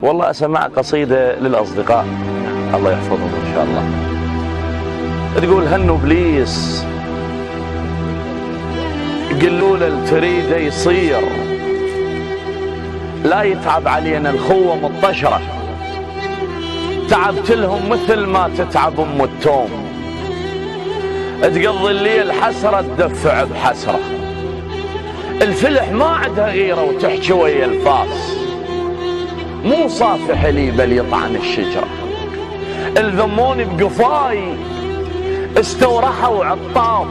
والله أسمع قصيدة للأصدقاء الله يحفظهم إن شاء الله. تقول هنو إبليس قلوا له تريده يصير، لا يتعب علينا الخوة مطشرة، تعبت لهم مثل ما تتعب أم التوم، تقضي الليل حسرة تدفع بحسرة، الفلح ما عندها غيرة وتحكي ويا الفاس، مو صافح لي بل يطعن الشجرة، الذموني بقفاي استورحوا عطام،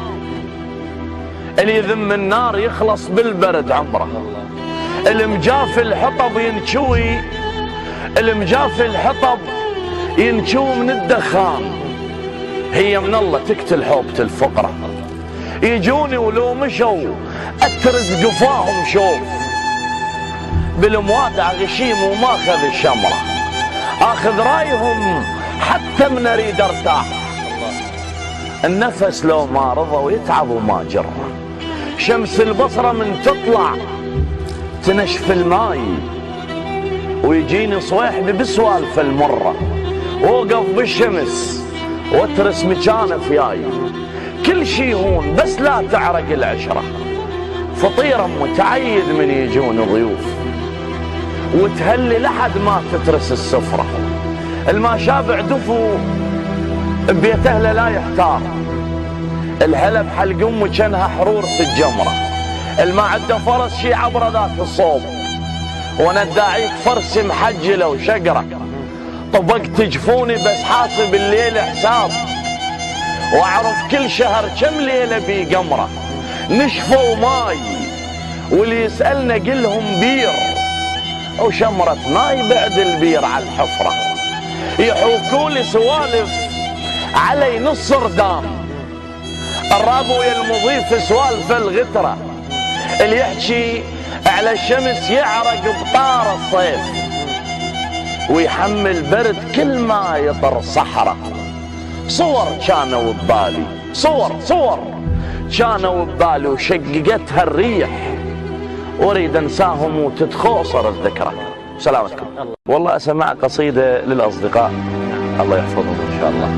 اللي يذم النار يخلص بالبرد عمره، المجاف الحطب ينشوي، المجاف الحطب ينشوي من الدخان، هي من الله تقتل حوبة الفقرة، يجوني ولو مشوا اترز قفاهم شوف، بالموادع غشيم وما اخذ الشمرة، اخذ رايهم حتى من اريد ارتاح، النفس لو ما رضى ويتعب وما جره، شمس البصرة من تطلع تنشف الماي، ويجيني صويحبي بسوالف المرة، ووقف بالشمس واترس مكانه فياي، كل شي هون بس لا تعرق العشرة، فطيرة متعيد من يجون ضيوف، وتهلي لحد ما تترس السفرة، الماشابع دفو ببيت اهله لا يحتار، الهلب حلق امه كانها حرور في الجمره، الما عنده فرس شي عبره ذاك الصوب، وانا اداعيك فرس محجله وشقره، طبقت جفوني بس حاسب الليل حساب، واعرف كل شهر كم ليله بي قمره، نشفوا ماي واللي يسالنا قلهم بير، وشمره ماي بعد البير على الحفره، يحوكولي سوالف علي نص ردام، الرابو يا المضيف سوالف الغتره، اللي يحكي على الشمس يعرق بطار الصيف، ويحمل برد كل ما يطر صحراء، صور كانوا ببالي، صور كانوا ببالي وشققتها الريح، واريد انساهم وتتخوصر الذكرى. سلامتكم. والله أسمع قصيدة للأصدقاء الله يحفظهم إن شاء الله.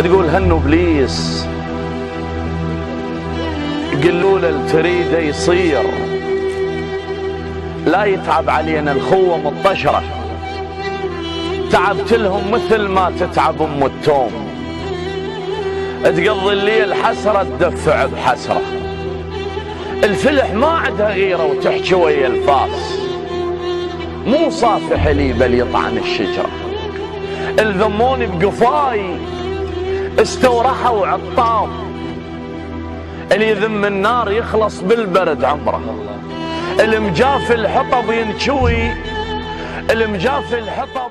تقول هنو إبليس قلوا له تريده يصير، لا يتعب علينا الخوة مطشرة، تعبت لهم مثل ما تتعب أم التوم، تقضي الليل حسرة تدفع بحسرة، الفلح ما عندها غيرة وتحكي ويا الفاس، مو صافح لي بل يطعن الشجرة، الذموني بقفاي استورحوا عطام، اللي يذم النار يخلص بالبرد عمره، المجاف الحطب ينشوي، المجاف الحطب